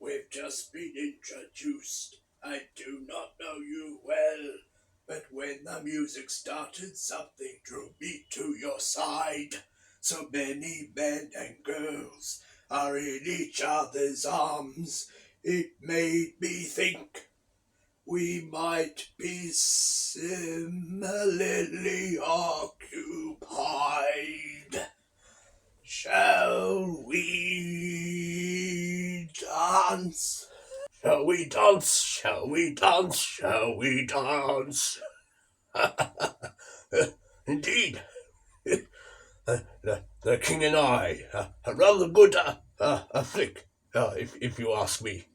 We've just been introduced. I do not know you well, but when the music started, something drew me to your side. So many men and girls are in each other's arms. It made me think we might be similarly occupied. Shall we dance? Shall we dance? Shall we dance? Shall we dance? Indeed. The king and I, a rather good flick, if you ask me.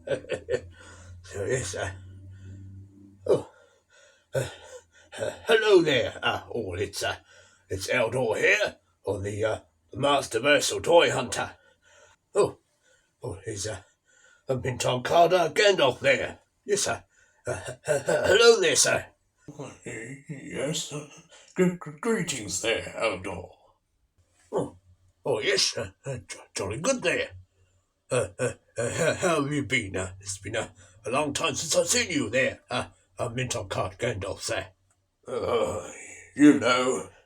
So yes, hello there, all. It's Eldor here, or the Masterversal-Toyhunter. Oh, he's Minton Carter Gandalf there. Yes, sir. Hello there, sir. Yes, greetings there, Eldor. Oh, yes, jolly good there. How have you been? It's been a long time since I've seen you there, Minton Carter Gandalf, sir.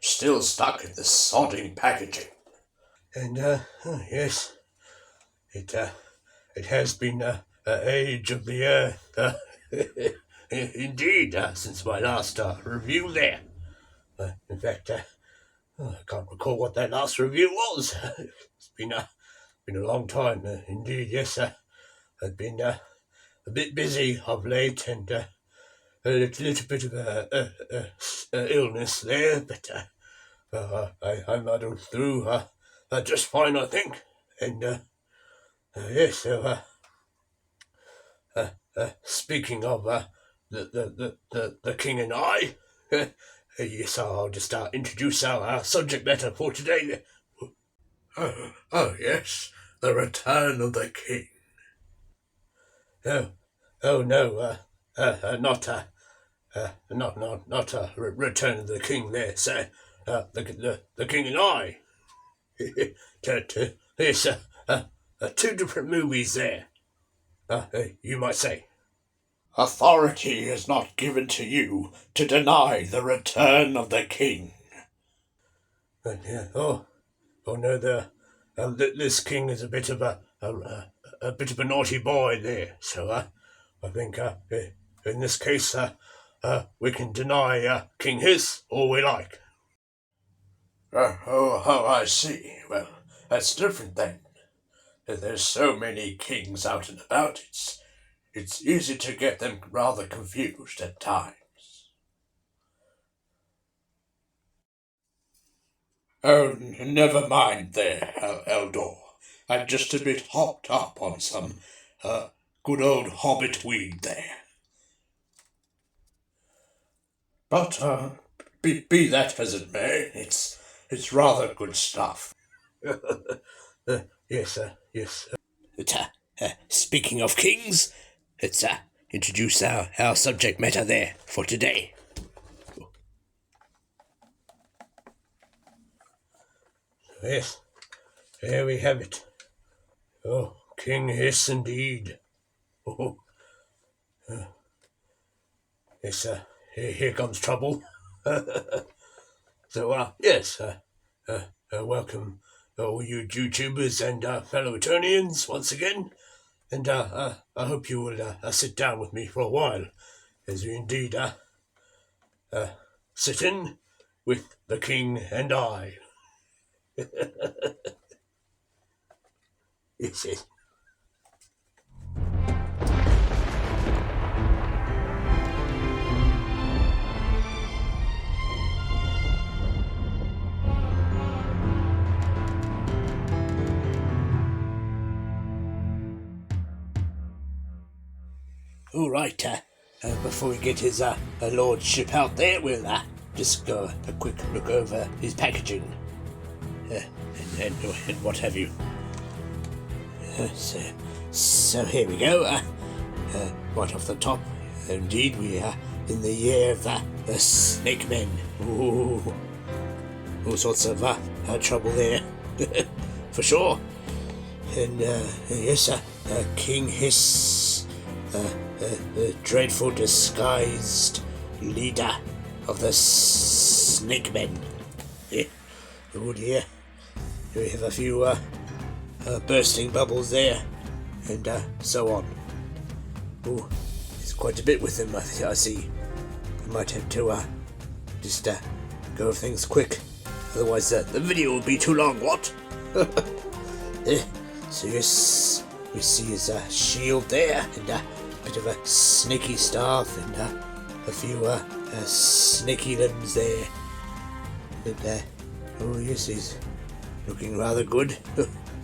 Still stuck in the sodding packaging. And, yes, it has been an age of the earth, indeed, since my last review there. In fact, I can't recall what that last review was. It's been a long time, indeed, yes. I've been a bit busy of late, and a little bit of illness there, but I muddled through just fine, I think. And yes, so speaking of the king and I, yes, I'll just introduce our subject matter for today. Oh yes, the return of the king. Oh no, not return of the king there, sir. The king and I. Yes, two different movies there. You might say. Authority is not given to you to deny the return of the king. Oh no, this king is a bit of a naughty boy there. So I think in this case we can deny King Hisssss all we like. I see. Well, that's different then. There's so many kings out and about, it's easy to get them rather confused at times. Oh, never mind there, Eldor. I'm just a bit hopped up on some good old hobbit weed there. But be that as it may, it's rather good stuff. Yes, yes. Speaking of kings, let's introduce our subject matter there for today. Yes, here we have it. Oh, King Hiss indeed. Oh, yes, here comes trouble. So, yes, welcome all you YouTubers and fellow Eternians once again. And I hope you will sit down with me for a while, as we indeed sit in with the king and I. Yes. All right, before we get his lordship out there, we'll just go a quick look over his packaging and what have you. So here we go. Right off the top, indeed, we are in the year of the snake men. Ooh, all sorts of trouble there, for sure. And yes, King Hiss, the dreadful disguised leader of the Snake Men. Oh dear, we have a few bursting bubbles there, and so on. Oh, there's quite a bit with them, I see. I might have to just go over things quick, otherwise the video will be too long, what? So yes, we see his shield there, and a bit of a snaky staff, and a few snaky limbs there. And oh yes, he's looking rather good.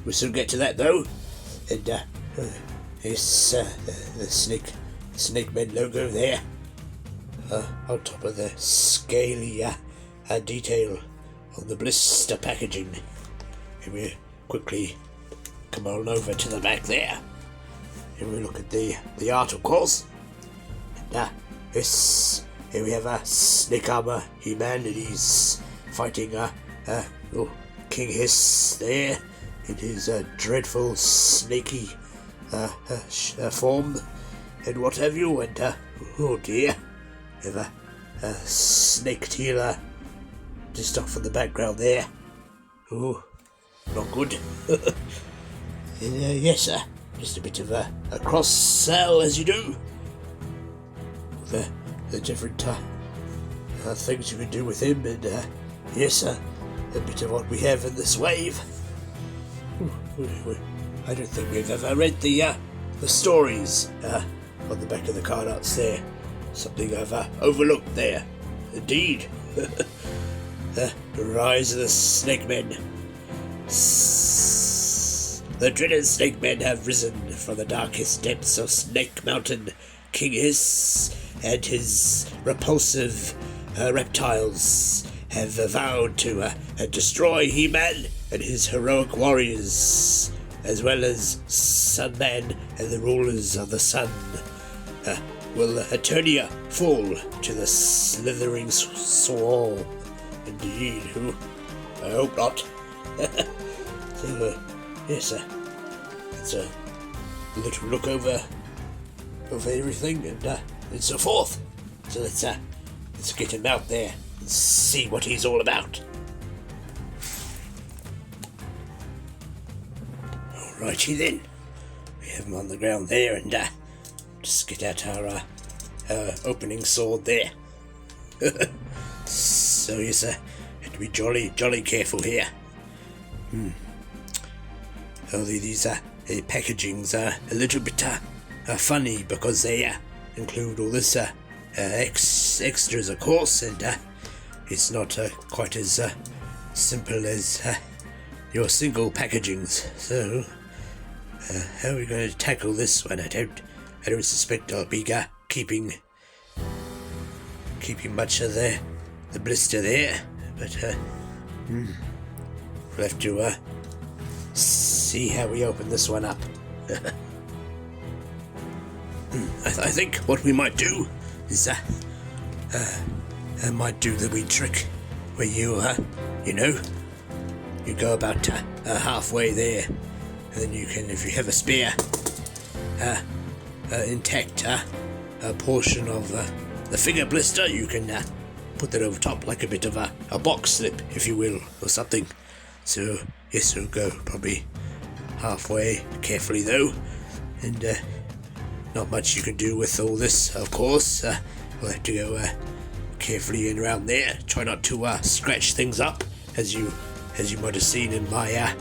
We'll soon get to that though. And yes, the Snake Men logo there, on top of the scaly detail on the blister packaging. And we quickly come on over to the back there, and we look at the art, of course. And yes, here we have a snake armor He-Man, and he's fighting King Hiss there in his dreadful snaky form and what have you. And oh dear, we have a snake tail just off in the background there. Oh, not good. And yes, just a bit of a cross sell, as you do. The different things you can do with him, and yes, a bit of what we have in this wave. I don't think we've ever read the stories on the back of the card arts there. Something I've overlooked there. Indeed. The rise of the Snake Men. The dreaded Snake Men have risen from the darkest depths of Snake Mountain. King Hiss and his repulsive reptiles have vowed to destroy He-Man and his heroic warriors, as well as Sunman and the rulers of the sun. Will Eternia fall to the slithering swarm? Indeed, I hope not. So, yes, it's a little look over everything and so forth. So let's get him out there and see what he's all about. Alrighty then, we have him on the ground there, and just get out our opening sword there. So yes, have to be jolly careful here. These packagings are a little bit funny, because they include all this extras, of course, and it's not quite as simple as your single packagings. So how are we going to tackle this one? I don't suspect I'll be keeping much of the blister there, but we'll have to see how we open this one up. I think what we might do is I might do the wee trick where you go about halfway there, and then you can, if you have a spare intact portion of the finger blister, you can put that over top like a bit of a box slip, if you will, or something. So yes, we'll go probably halfway, carefully though, and not much you can do with all this, of course. We'll have to go carefully in around there. Try not to scratch things up, as you might have seen in my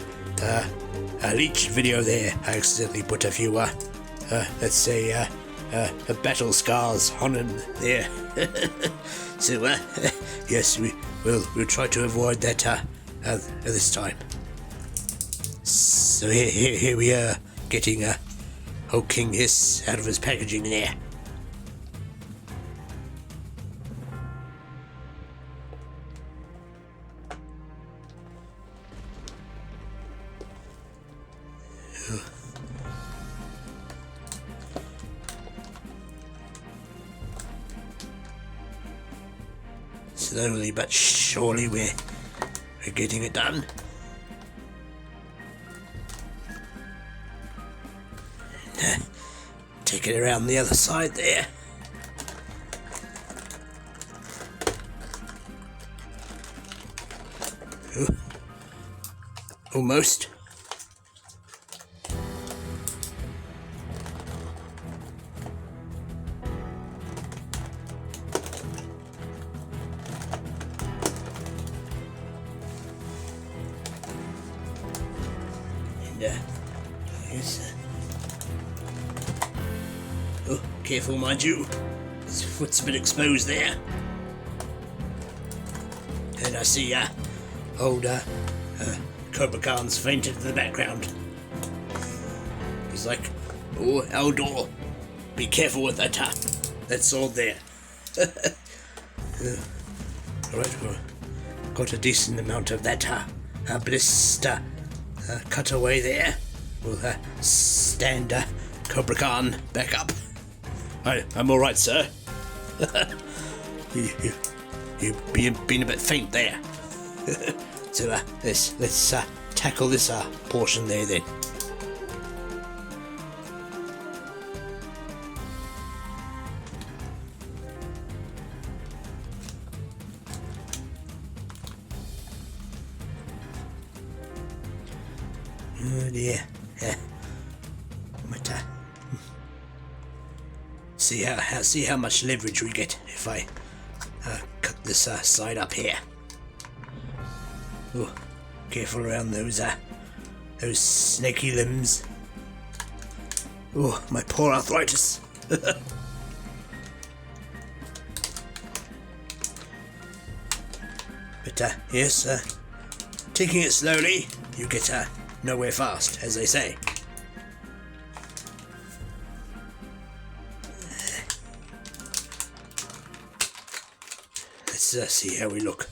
leech video there. I accidentally put a few let's say battle scars on him there. So yes, we'll try to avoid that this time. So here we are, getting King Hiss out of his packaging there. Slowly but surely we're getting it done. take it around the other side there. Ooh. Almost. Yes. Oh, careful, mind you. His foot's a bit exposed there. And I see old Cobra Khan's fainted in the background. He's like, oh, Eldor, be careful with that sword there. Alright, well, got a decent amount of that blister cut away there. We'll stand Cobra Khan back up. I'm alright, sir. You've been a bit faint there. So let's tackle this portion there then. Oh dear. But see how much leverage we get if I cut this side up here. Oh, careful around those snaky limbs. Oh, my poor arthritis. But yes, taking it slowly, you get nowhere fast, as they say. Let's see how we look.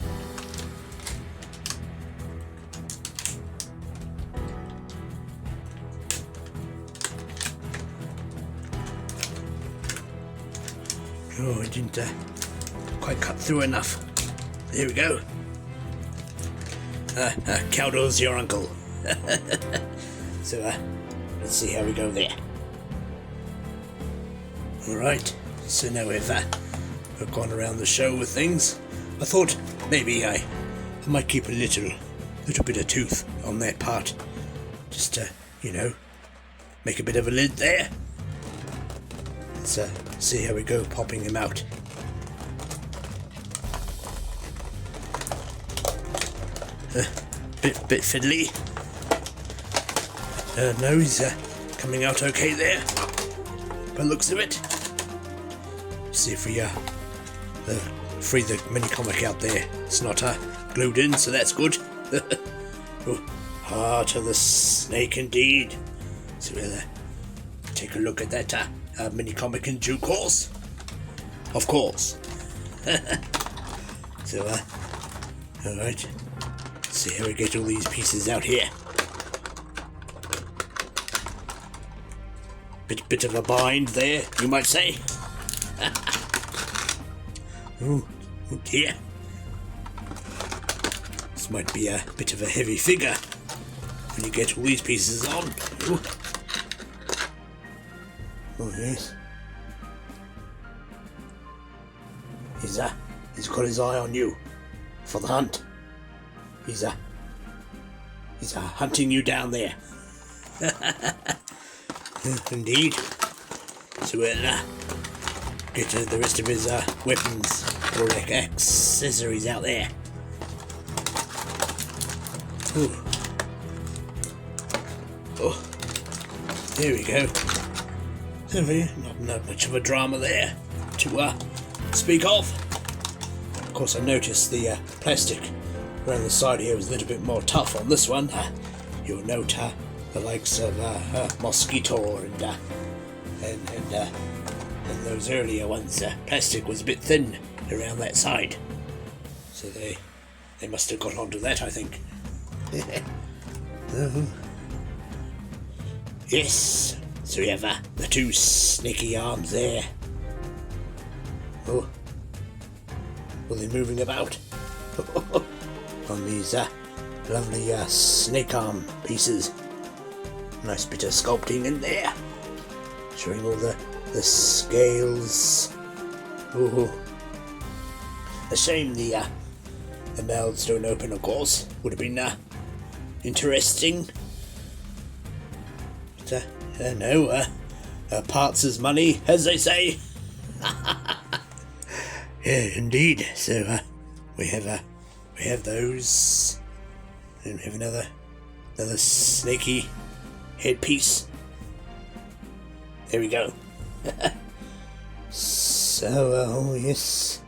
Oh, I didn't quite cut through enough. There we go. Caldor's your uncle. So, let's see how we go there. Alright, so now we've gone around the show with things. I thought maybe I might keep a little bit of tooth on that part. Just to, make a bit of a lid there. Let's see how we go popping him out. Bit fiddly. No, he's coming out okay there, by the looks of it. See if we free the mini comic out there. It's not glued in, so that's good. Oh, heart of the snake indeed. So we'll take a look at that mini comic in due course. Of course. So, alright. See how we get all these pieces out here. Bit of a bind there, you might say. Oh dear. This might be a bit of a heavy figure when you get all these pieces on. Ooh. Oh yes. He's got his eye on you for the hunt. He's hunting you down there. Indeed. So we'll get the rest of his weapons or accessories out there. Ooh. Oh, there we go. Not much of a drama there to speak of. Of course, I noticed the plastic around the side here was a little bit more tough on this one. You'll note the likes of Mosquito and those earlier ones. Plastic was a bit thin around that side, so they must have got onto that, I think. Yes, so we have the two snaky arms there. Oh, well, they're moving about on these lovely snake arm pieces. Nice bit of sculpting in there. showing all the scales. Ooh. A shame the mouths don't open, of course. Would have been interesting. But no, parts is money, as they say. Yeah, indeed. So we have those, and we have another snaky headpiece. There we go. So, yes,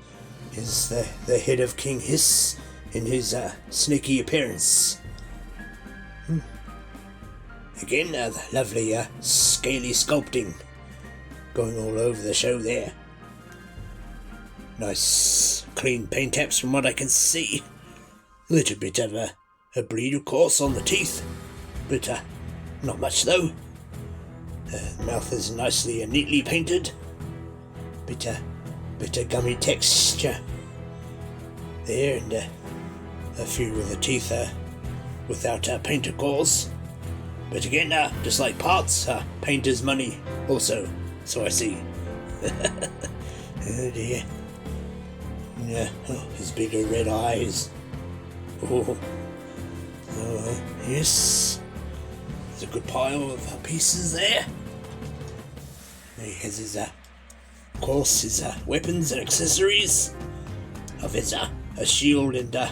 is the head of King Hiss in his snaky appearance. Again, the lovely scaly sculpting going all over the show there. Nice clean paint apps from what I can see. A little bit of a bleed, of course, on the teeth, but not much though. Mouth is nicely and neatly painted. Bit of gummy texture there, and a few of the teeth without paint, of course. But again, just like parts, paint is money also, so I see. Oh dear. Yeah, his bigger red eyes. Oh, yes. There's a good pile of pieces there. He has his, of course, his weapons and accessories of his a shield and a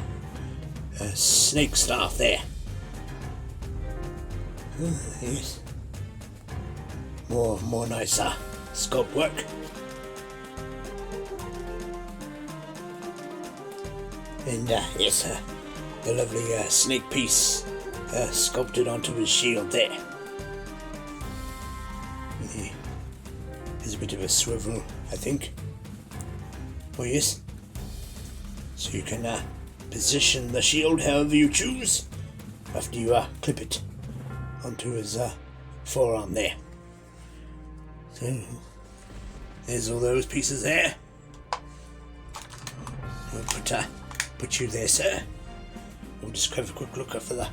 snake staff there. Yes. More nice sculpt work. And yes, the lovely snake piece sculpted onto his shield there. There's a bit of a swivel, I think. Oh yes. So you can position the shield however you choose after you clip it onto his forearm there. So there's all those pieces there. We'll put you there, sir. We'll just have a quick look for the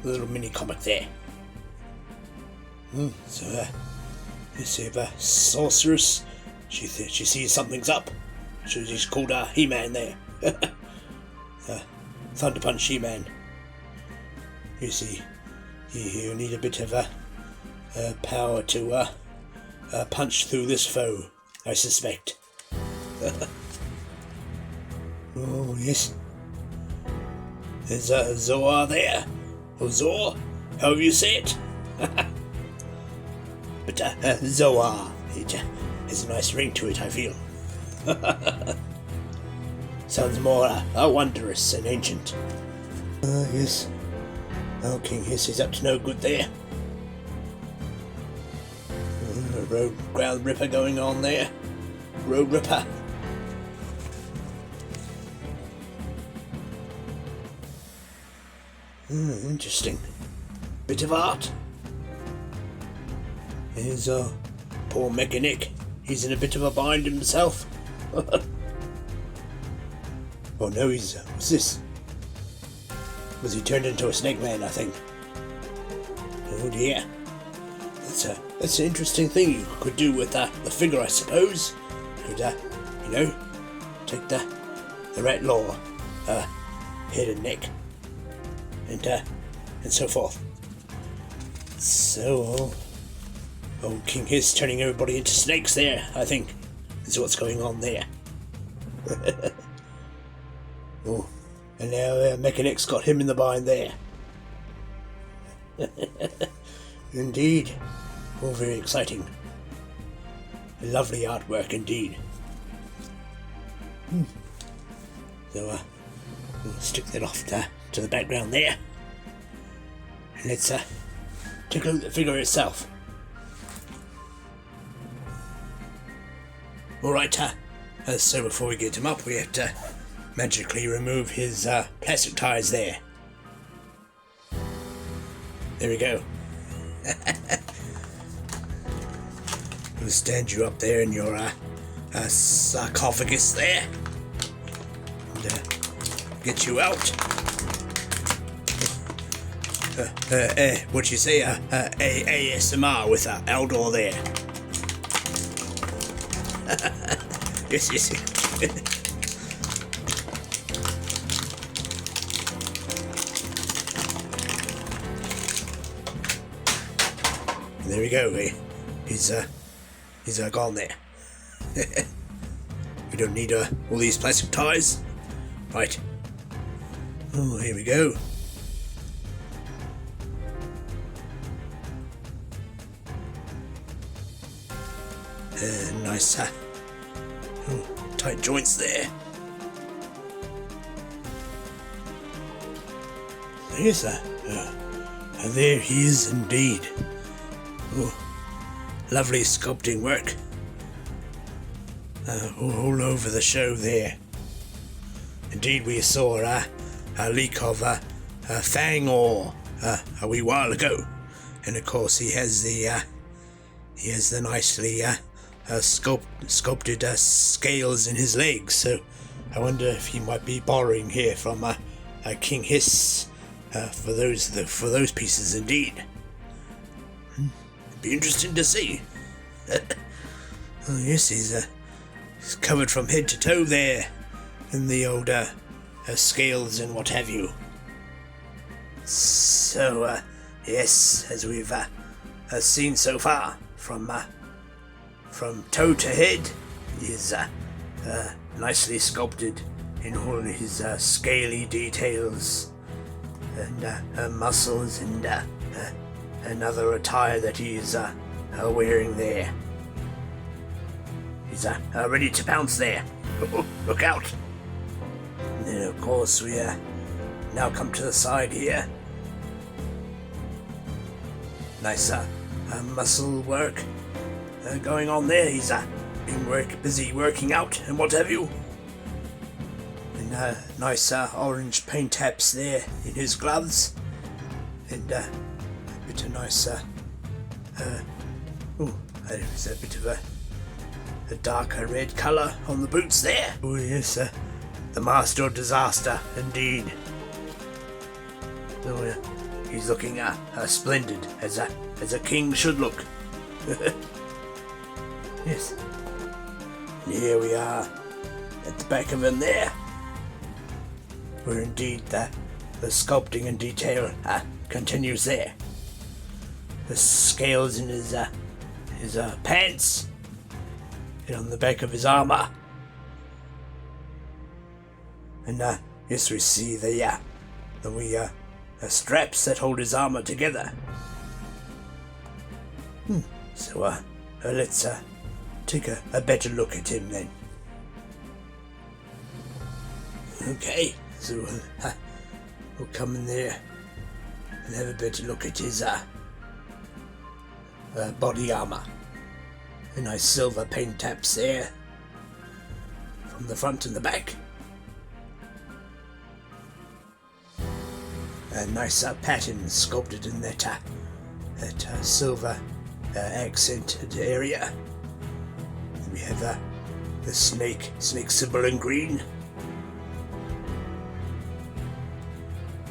little mini comic there. So you see if a sorceress, she sees something's up. So she's called He-Man there. Thunder Punch He-Man. You see, you need a bit of power to punch through this foe, I suspect. Oh yes. There's Zoar there, or Zor, however you say it. But Zoar, it has a nice ring to it, I feel. Sounds more wondrous and ancient. Yes. Oh, King Hiss is up to no good there. A road ground ripper going on there. Road ripper. Interesting. Bit of art. Here's poor Mechanic. He's in a bit of a bind himself. Oh no, he's what's this? Was he turned into a snake man, I think? Oh dear. That's an interesting thing you could do with the figure, I suppose. You could take the rat law, head and neck, and so forth. So, old King Hiss turning everybody into snakes there, I think, is what's going on there. Oh, and now Mechanic's got him in the bind there. Indeed. All very exciting. Lovely artwork indeed. So we'll stick that off to the background there. And let's take a look at the figure itself. Alright, so before we get him up, we have to magically remove his plastic ties there. There we go. We'll stand you up there in your sarcophagus there. And get you out. What'd you say? ASMR with Aldor there. Yes, yes. There we go. He's gone there. We don't need all these plastic ties. Right. Oh, here we go. Nice tight joints there. Yes, there he is indeed. Oh, lovely sculpting work. All over the show there. Indeed, we saw a leak of fang ore a wee while ago, and of course he has the nicely sculpted scales in his legs. So I wonder if he might be borrowing here from King Hisssss for those pieces. Indeed, be interesting to see. Oh yes, he's covered from head to toe there in the old scales and what have you. So yes, as we've seen so far, from toe to head, he is nicely sculpted in all his scaly details and muscles and other attire that he is wearing there. He's ready to pounce there. Look out! And then of course we now come to the side here. Nice muscle work going on there. He's been busy working out and what have you. And nice orange paint taps there in his gloves, and a bit of nice there's a bit of a darker red colour on the boots there. Oh yes, the master of disaster indeed. So he's looking splendid, as a king should look. Yes. And here we are at the back of him there, where indeed the sculpting and detail continues there. The scales in his pants and on the back of his armour. And yes, we see the straps that hold his armour together. So let's take a better look at him then. Okay, so we'll come in there and have a better look at his body armour. A nice silver paint taps there from the front and the back. A nice pattern sculpted in that silver accented area. And we have the snake symbol in green.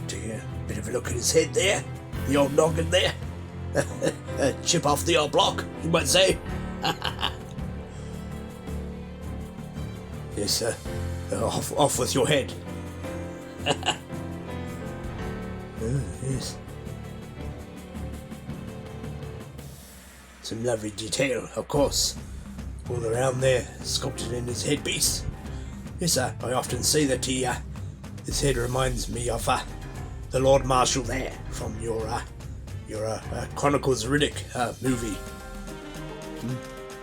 Take a bit of a look at his head there, the old noggin there. Chip off the old block, you might say. Yes, off with your head. Oh, yes. Some lovely detail, of course, all around there, sculpted in his headpiece. Yes, I often say that his head reminds me of the Lord Marshal there from your Chronicles of Riddick movie.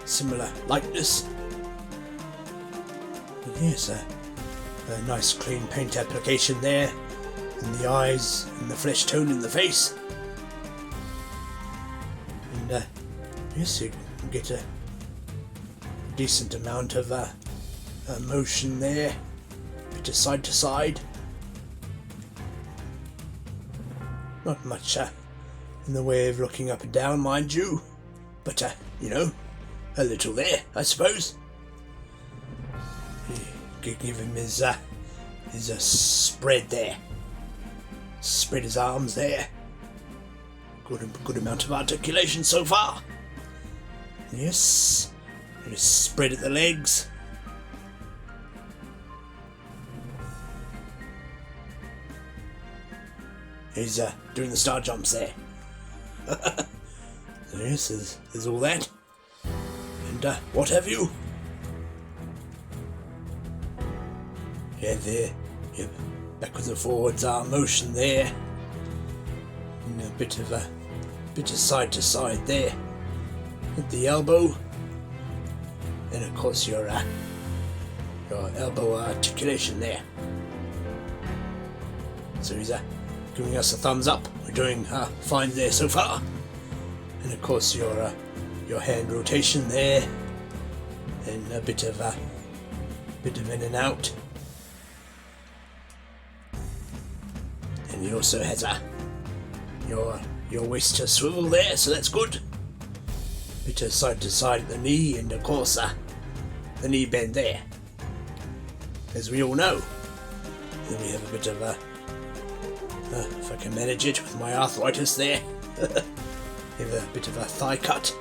Similar likeness. And yes, a nice clean paint application there in the eyes and the flesh tone in the face. And yes, you can get a decent amount of motion there, bit of side to side. Not much in the way of looking up and down, mind you, but you know, a little there, I suppose. Give him his spread there. Spread his arms there. Good amount of articulation so far. Yes, Just spread at the legs. He's doing the star jumps there. So yes, there's all that. And what have you? Yeah, there. Yep. Backwards and forwards arm motion there. And a bit of side to side there. At the elbow. And of course your elbow articulation there. So he's giving us a thumbs up. We're doing fine there so far. And of course your hand rotation there, and a bit of in and out. And he also has your waist to swivel there, so that's good. Bit of side to side at the knee, and of course the knee bend there, as we all know. Then we have a bit of if I can manage it with my arthritis there. Have a bit of a thigh cut,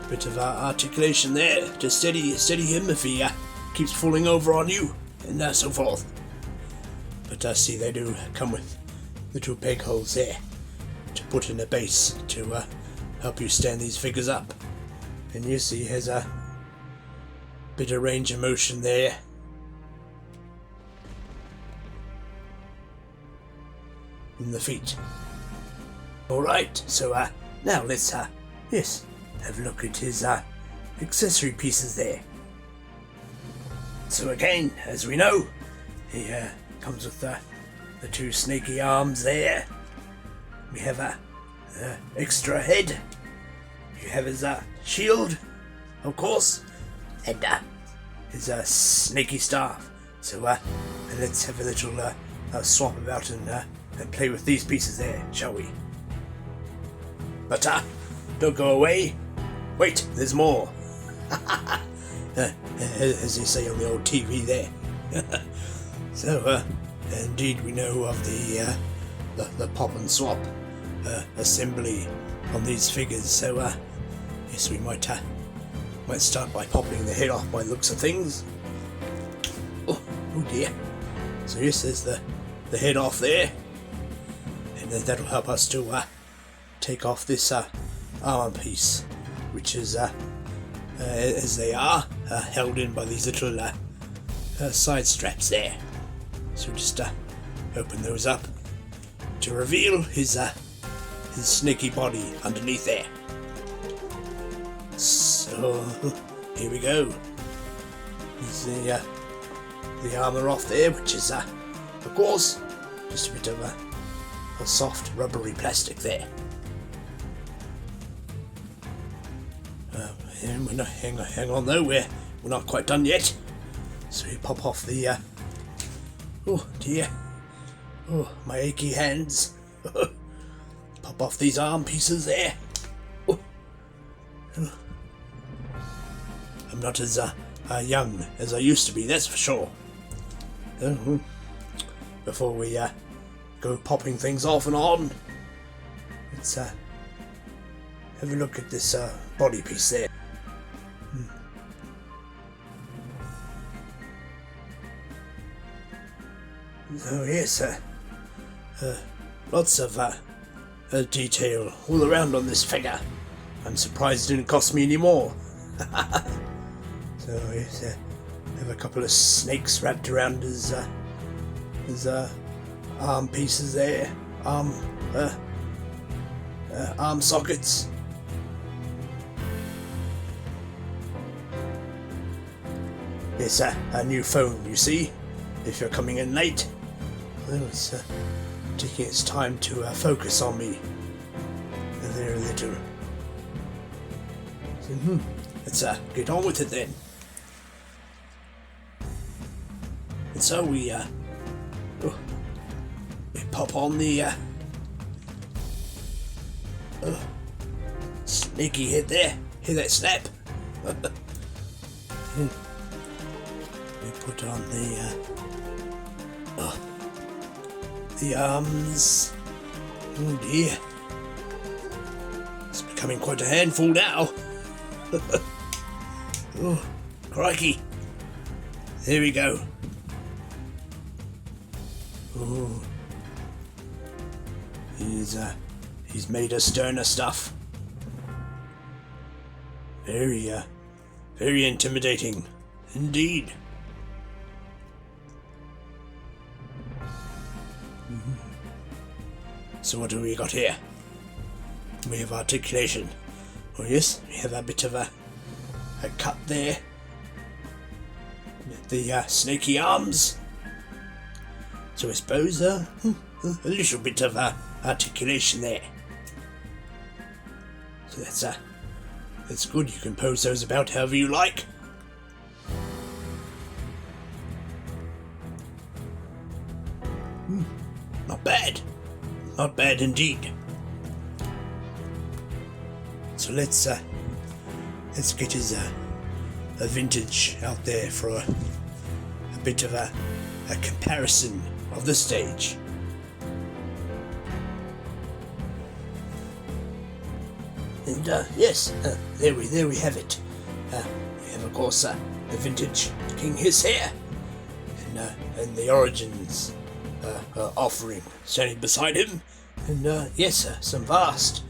bit of articulation there to steady him if he keeps falling over on you, and so forth. But see, they do come with little peg holes there to put in a base to help you stand these figures up. And you see, he has a bit of range of motion there. In the feet. Alright, so now let's yes, have a look at his accessory pieces there. So again, as we know, he comes with the two snaky arms there. We have a extra head. You have his shield, of course, and his snaky staff. So let's have a little swap about and play with these pieces there, shall we? But don't go away. Wait, there's more. As they say on the old TV there. So indeed we know of the pop and swap assembly on these figures. So yes, we might start by popping the head off by the looks of things. Oh dear. So yes, there's the head off there, and then that'll help us to take off this armor piece, which is as they are held in by these little side straps there. So just open those up to reveal his snaky body underneath there. So here we go. There's the armor off there, which is of course just a bit of a soft rubbery plastic there. And we're not, hang on though, we're not quite done yet. So we pop off the oh dear, oh my achy hands. Pop off these arm pieces there. Oh. I'm not as young as I used to be, that's for sure. Before we go popping things off and on, let's have a look at this body piece there. Oh yes, lots of detail all around on this figure. I'm surprised it didn't cost me any more. So yes, have a couple of snakes wrapped around his arm pieces there, arm sockets. It's a new phone, you see, if you're coming in late. Well, it's taking its time to focus on me. There a little. So, let's get on with it then. And so we pop on the snaky head there. Hear that snap? We put on the arms. Oh dear. It's becoming quite a handful now. Oh, crikey. There we go. Oh. He's made us sterner stuff. Very intimidating, indeed. So what do we got here? We have articulation. Oh yes, we have a bit of a cut there. The snaky arms. So I suppose a little bit of articulation there. So that's good. You can pose those about however you like. Not bad. Not bad indeed. So let's get his a vintage out there for a bit of a comparison of the stage. And yes, there we have it. We have of course the vintage King Hisssss here, and the Origins offering standing beside him, and yes, some vast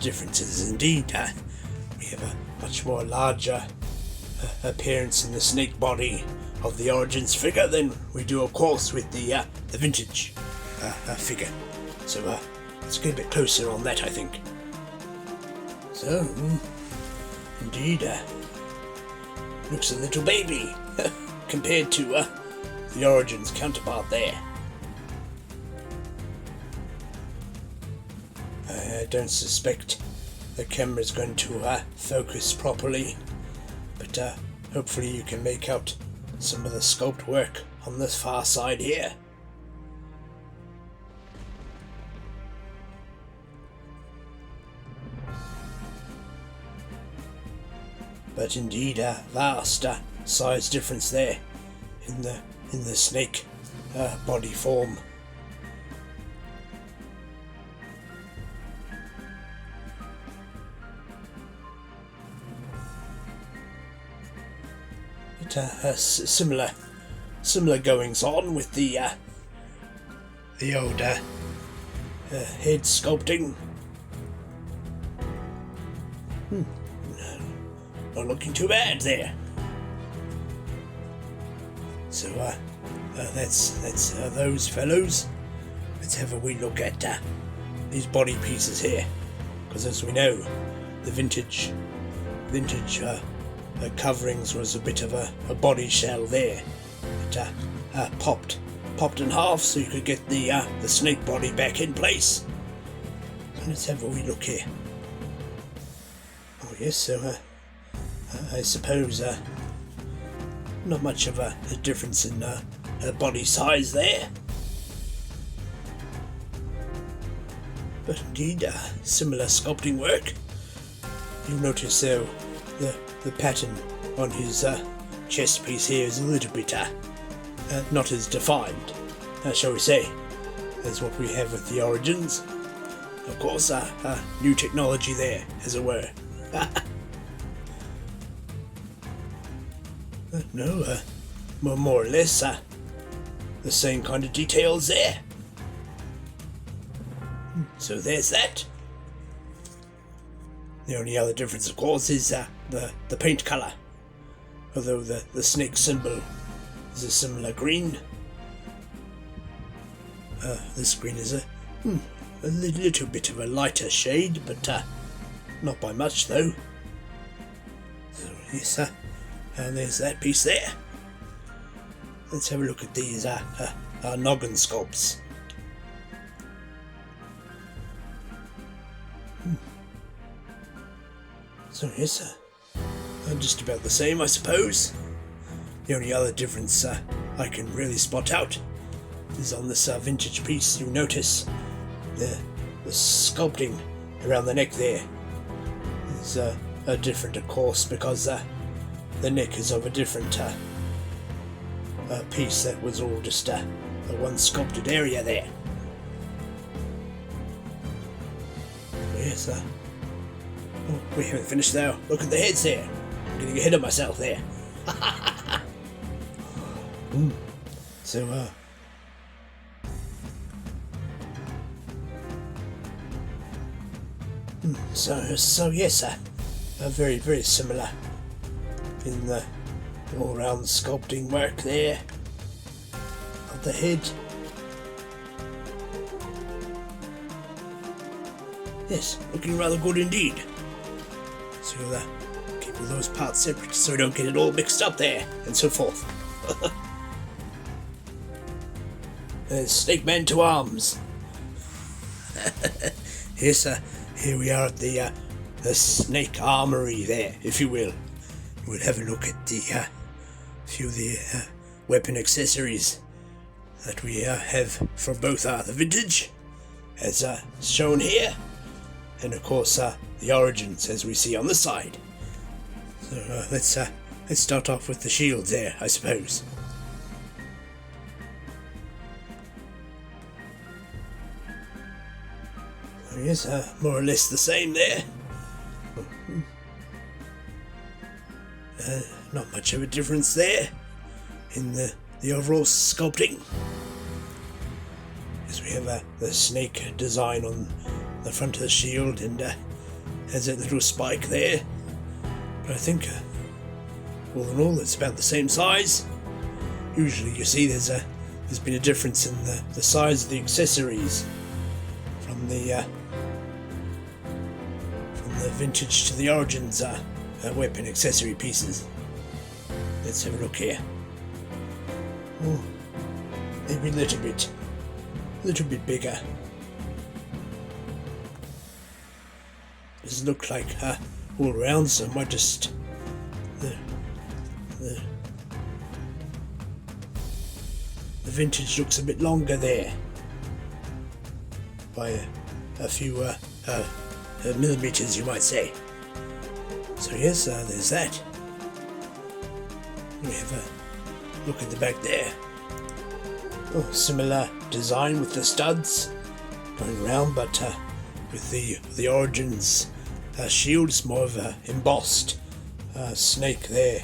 differences indeed. We have a much more larger appearance in the snake body of the Origins figure than we do, of course, with the vintage figure. So let's get a bit closer on that, I think. So, indeed, looks a little baby compared to the Origins counterpart there. I don't suspect the camera's going to focus properly, but hopefully you can make out some of the sculpt work on this far side here. But indeed a vast size difference there in the snake body form. But similar goings on with the old head sculpting. Not looking too bad there. So that's those fellows. Let's have a wee look at these body pieces here, because as we know, the vintage coverings was a bit of a body shell there. It popped in half so you could get the snake body back in place. So let's have a wee look here. Oh yes, so I suppose not much of a difference in body size there, but indeed similar sculpting work. You'll notice though the pattern on his chest piece here is a little bit not as defined, shall we say, as what we have with the Origins. Of course, new technology there, as it were. No, more or less the same kind of details there. So there's that. The only other difference, of course, is the paint colour. Although the snake symbol is a similar green, this green is a little bit of a lighter shade, but not by much though. So yes, and there's that piece there. Let's have a look at these noggin sculpts. So yes, just about the same, I suppose. The only other difference I can really spot out is on this vintage piece. You notice the sculpting around the neck there is different, of course, because the neck is of a different piece that was all just a one sculpted area there. Yes, we haven't finished though. Look at the heads there. getting ahead of myself there. So, So yes, very, very similar in the all-round sculpting work there of the head. Yes, looking rather good indeed. So keep all those parts separate so we don't get it all mixed up there, and so forth. Snake Man to arms. Yes, here we are at the snake armory there, if you will. We'll have a look at the few of the weapon accessories that we have for both the vintage, as shown here, and of course the origins, as we see on the side. So let's start off with the shields there, I suppose. Yes, more or less the same there. Not much of a difference there in the overall sculpting. As we have the snake design on the front of the shield, and has that little spike there. But I think all in all it's about the same size. Usually you see there's been a difference in the size of the accessories from the vintage to the origins weapon accessory pieces. Let's have a look here. Oh, maybe a little bit bigger. Doesn't look like all around, so I might just the vintage looks a bit longer there by a few millimeters, you might say. So yes, there's that. We have a look at the back there. Oh, similar design with the studs going around, but with the origins shield, it's more of a embossed snake there.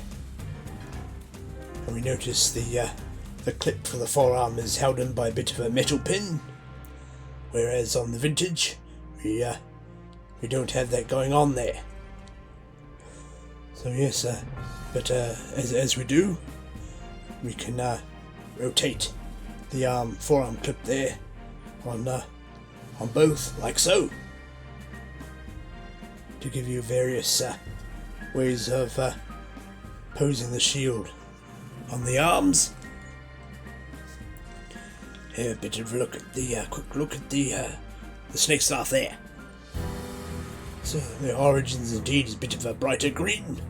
And we notice the clip for the forearm is held in by a bit of a metal pin, whereas on the vintage we don't have that going on there. So yes, but as we do, we can rotate the forearm clip there on both, like so, to give you various ways of posing the shield on the arms. Here, a bit of a look at quick look at the snake staff there. So the origins indeed is a bit of a brighter green.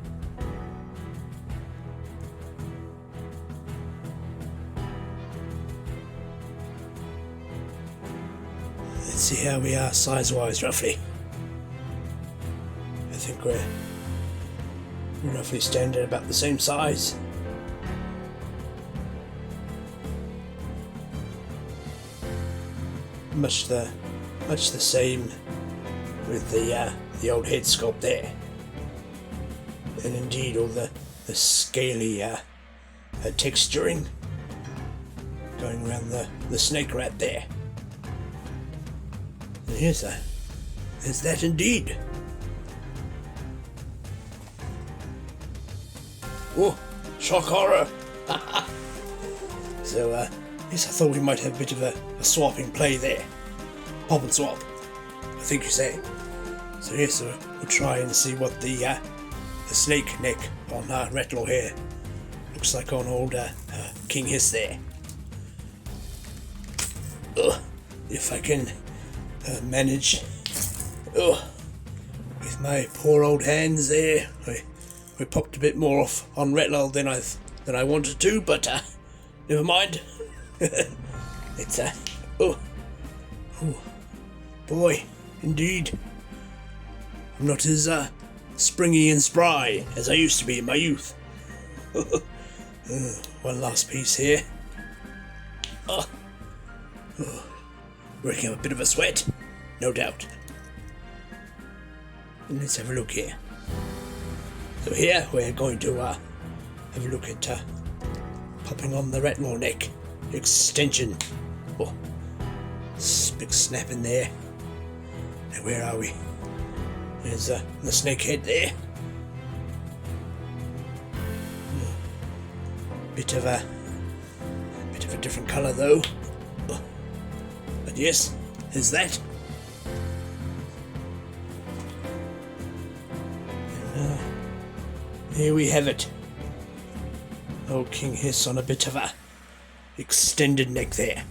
Let's see how we are size-wise, roughly. I think we're roughly standing about the same size. Much the same with the old head sculpt there, and indeed all the scaly texturing going around the snake rat there. And here's that indeed. Oh, shock horror! So yes, I thought we might have a bit of a swapping play there. Pop and swap, I think you say. So yes, we'll try and see what the snake neck on Rattle here looks like on old King Hisssss there. If I can manage with my poor old hands there. We popped a bit more off on Rattle than I wanted to, but never mind. It's oh boy, indeed. I'm not as springy and spry as I used to be in my youth. One last piece here. Working up a bit of a sweat, no doubt. And let's have a look here. So here we're going to have a look at popping on the retinal neck extension. Oh, big snap in there. Now where are we? There's the snake head there. Bit of a different colour though. Oh, but yes, there's that. And, here we have it. Old King Hiss on a bit of a extended neck there.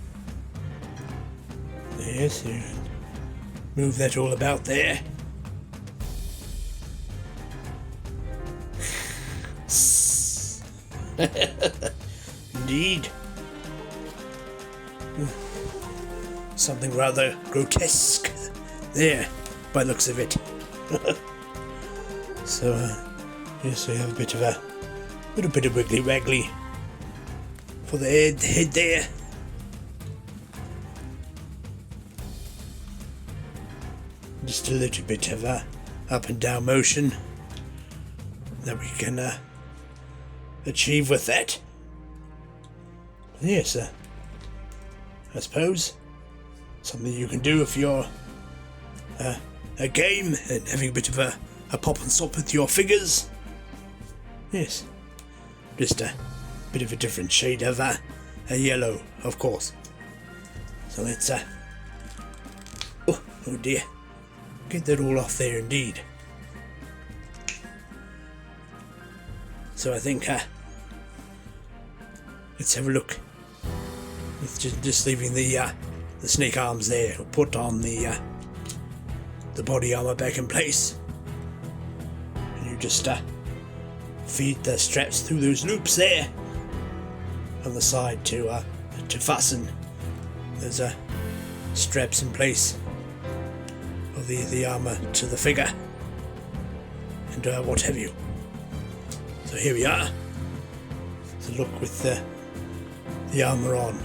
Yes, you move that all about there. Indeed. Something rather grotesque there, by the looks of it. So, yes, we have a bit of a little bit of wiggly waggly for the head there. Just a little bit of a up and down motion that we can achieve with that. Yes, I suppose something you can do if you're a game and having a bit of a pop and stop with your figures. Yes, just a bit of a different shade of a yellow, of course. So let's oh dear, get that all off there indeed. So I think let's have a look. With just leaving the snake arms there. We'll put on the body armor back in place, and you just feed the straps through those loops there on the side to fasten those straps in place of the armor to the figure and what have you. So here we are. So look with the armor on.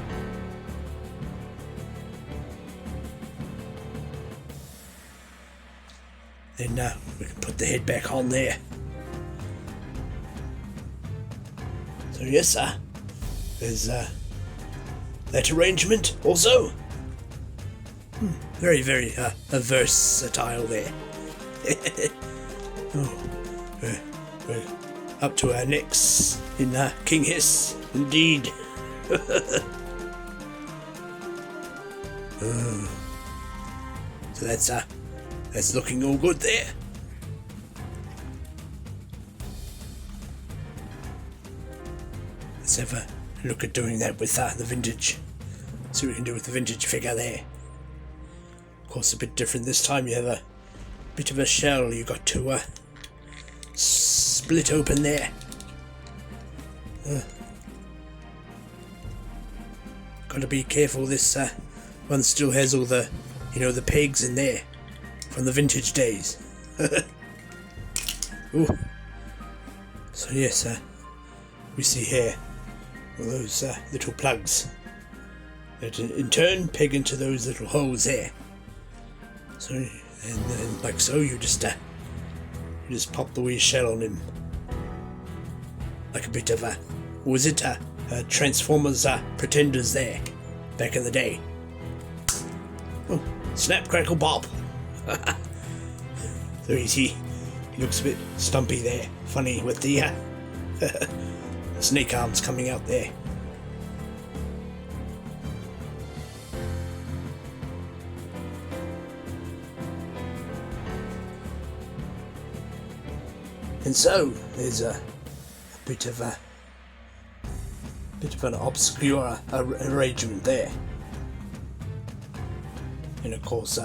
Then we can put the head back on there. So yes, there's that arrangement also. Very, very versatile there. Oh, we're up to our necks in King Hiss, indeed. So that's looking all good there. Let's have a look at doing that with the vintage. See what we can do with the vintage figure there. Of course, a bit different this time. You have a bit of a shell you got to split open there. Got to be careful. This one still has all the, the pegs in there from the vintage days. Ooh. So yes, we see here all those little plugs that in turn peg into those little holes there. So and like so, you just pop the wee shell on him, like a bit of was it Transformers Pretenders there back in the day. Oh, snap, crackle, pop. So he looks a bit stumpy there, funny with the snake arms coming out there. And so there's a bit of an obscure arrangement there. And of course,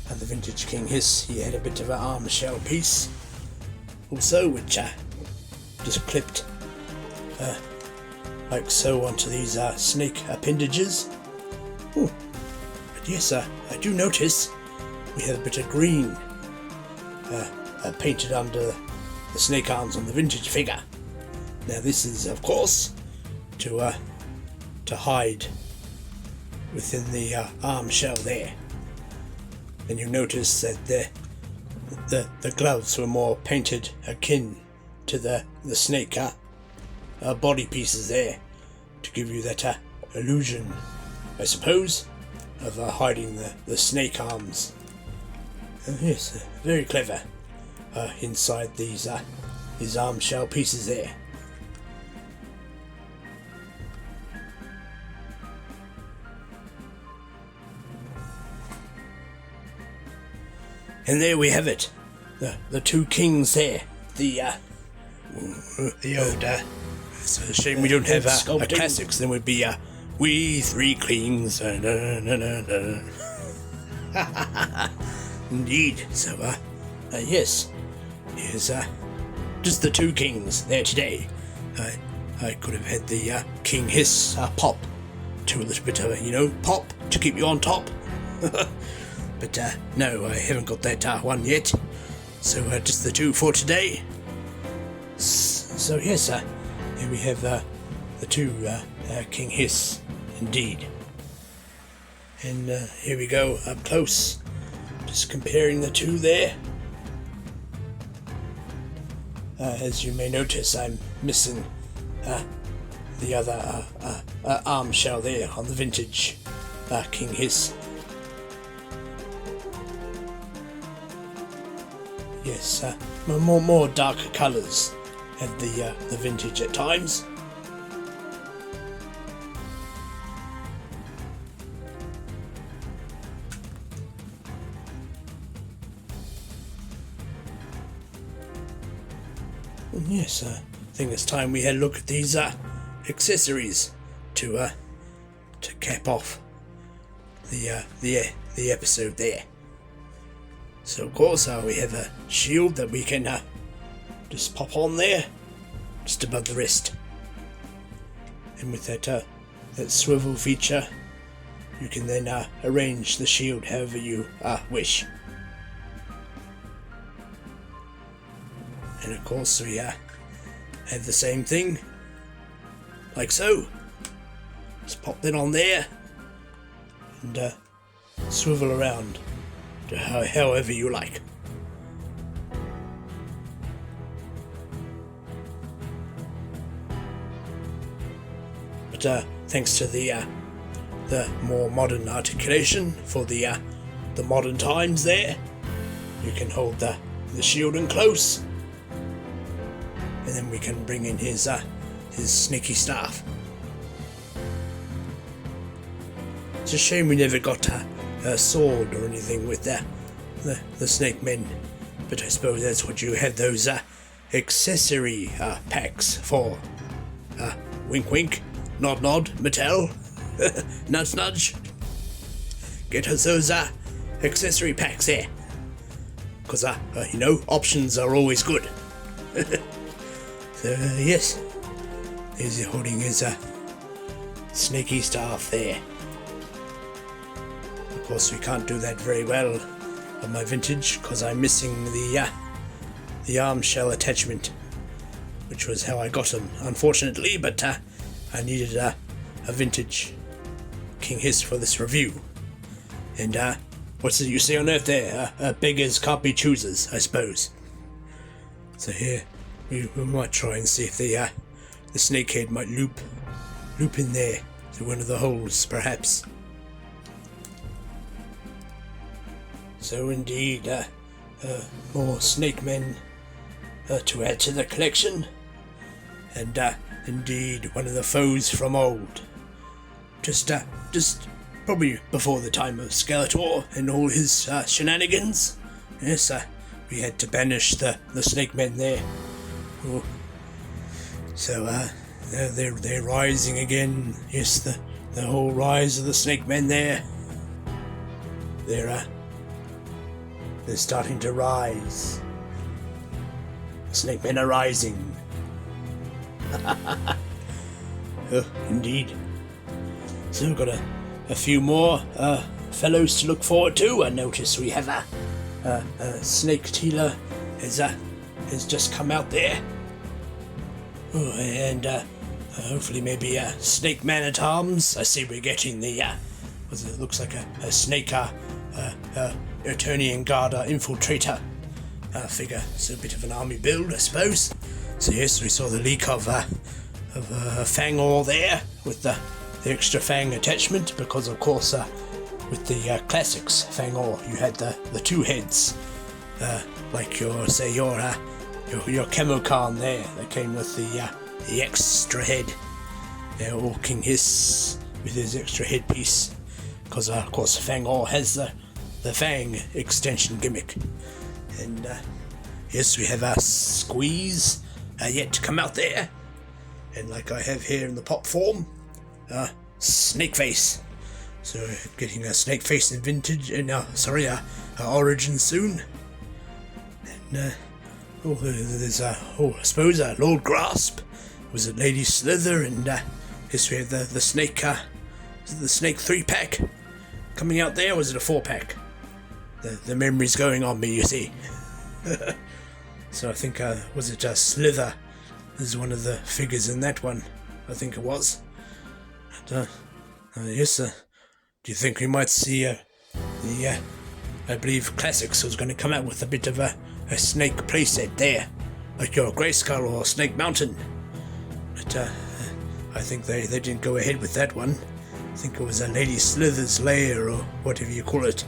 the vintage King Hiss, he had a bit of an arm shell piece also, which just clipped like so onto these snake appendages. Ooh. But yes, I do notice we have a bit of green painted under the snake arms on the vintage figure. Now this is, of course, to hide within the arm shell there. And you notice that the gloves were more painted akin to the snake body pieces there to give you that illusion, I suppose, of hiding the snake arms. Yes, very clever. Inside these arm shell pieces there. And there we have it. The two kings there. The old. It's a shame we don't have classics. Then would be We Three Kings. Indeed. So yes, here's just the two kings there today. I could have had the King Hisssss pop to a little bit of pop to keep you on top. But no, I haven't got that one yet. So just the two for today. So yes, here we have the two King Hisssss, indeed. And here we go up close, just comparing the two there. As you may notice, I'm missing the other arm shell there on the vintage King Hisssss. Yes, more darker colours have the vintage at times. And yes, I think it's time we had a look at these accessories to cap off the episode there. So of course we have a shield that we can just pop on there, just above the wrist. And with that swivel feature, you can then arrange the shield however you wish. And of course we have the same thing, like so. Just pop that on there and swivel around to however you like. But thanks to the more modern articulation for the modern times there, you can hold the shield in close, and then we can bring in his snaky staff. It's a shame we never got a sword or anything with the snake men, but I suppose that's what you had those accessory packs for. Wink wink, nod nod, Mattel, nudge nudge. Get us those accessory packs there, because options are always good. So yes, he's holding his snaky staff there. Of course, we can't do that very well on my vintage because I'm missing the arm shell attachment, which was how I got them, unfortunately. But I needed a vintage King Hisssss for this review. And what's it you say on earth there? Beggars can't be choosers, I suppose. So here we might try and see if the snake head might loop in there through one of the holes, perhaps. So indeed, more snake men to add to the collection, and indeed one of the foes from old. Just probably before the time of Skeletor and all his shenanigans. Yes, we had to banish the snake men there. Ooh. So they're rising again. Yes, the whole rise of the snake men there. They're starting to rise. Snake men are rising. Indeed. So we've got a few more fellows to look forward to. I notice we have a snake tealer has just come out there. Oh, and hopefully maybe a snake man-at-arms. I see we're getting the it looks like a snake Eternian Guard infiltrator figure. It's a bit of an army build, I suppose. So yes, we saw the leak of fang ore there with the extra fang attachment, because of course with the classics fang ore you had the two heads, like your camo Khan there that came with the extra head. Or King Hiss with his extra headpiece, because of course fang ore has the fang extension gimmick. And yes, we have our squeeze yet to come out there, and like I have here in the pop form, snake face. So getting a snake face in vintage, and origin soon. And there's I suppose Lord Grasp, was it Lady Slither, and yes, we have the snake. The snake 3-pack coming out there. Or was it a 4-pack? The memory's going on me, you see. So I think was it Slither? This is one of the figures in that one. I think it was. And, yes. Do you think we might see the? I believe Classics was going to come out with a bit of a snake playset there, like your Grayskull or Snake Mountain. But I think they didn't go ahead with that one. I think it was a Lady Slither's lair or whatever you call it.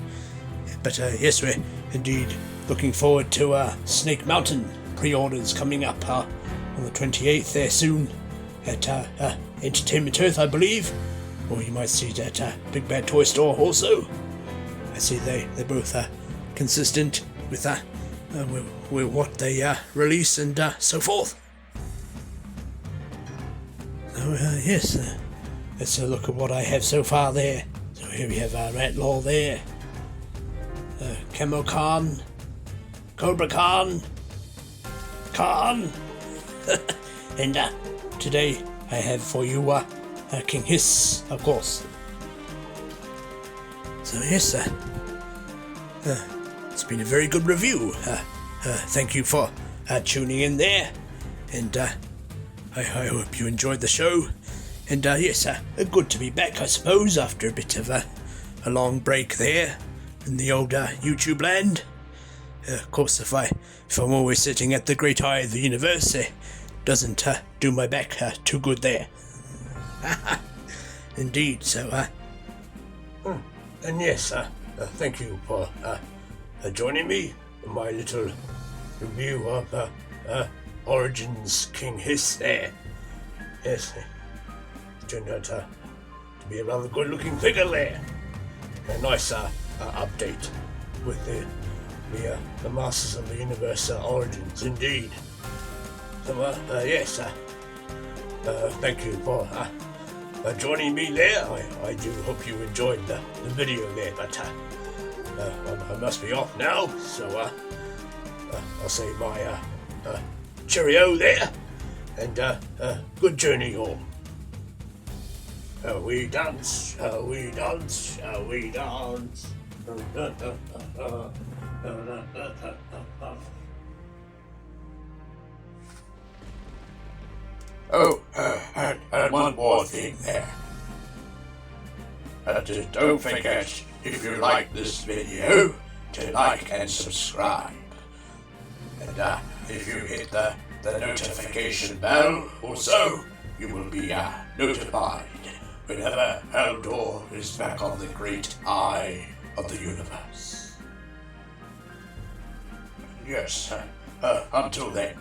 But yes, we're indeed looking forward to Snake Mountain pre-orders coming up on the 28th there soon at Entertainment Earth, I believe. Or you might see it at Big Bad Toy Store also. I see they both are consistent with what they release and so forth. So yes, let's look at what I have so far there. So here we have Ratlaw there, Camo Khan, Cobra Khan, and today I have for you King Hiss, of course. So yes, it's been a very good review. Thank you for tuning in there, and I hope you enjoyed the show. And yes, good to be back, I suppose, after a bit of a long break there in the old YouTube land. Of course, if I'm always sitting at the great eye of the universe, it doesn't do my back too good there. Indeed, so and yes, thank you for joining me in my little review of Origins King Hiss there. Yes, it turned out to be a rather good looking figure there. A nice update with the Masters of the Universe Origins, indeed. So yes, thank you for joining me there. I do hope you enjoyed the video there, but I must be off now, so I'll say my cheerio there, and good journey home. Shall we dance? Shall we dance? Shall we dance? Oh, and one more thing there. Don't forget, if you like this video, to like and subscribe. And if you hit the notification bell also, you will be notified whenever Eldor is back on the great eye of the universe. Yes, until then.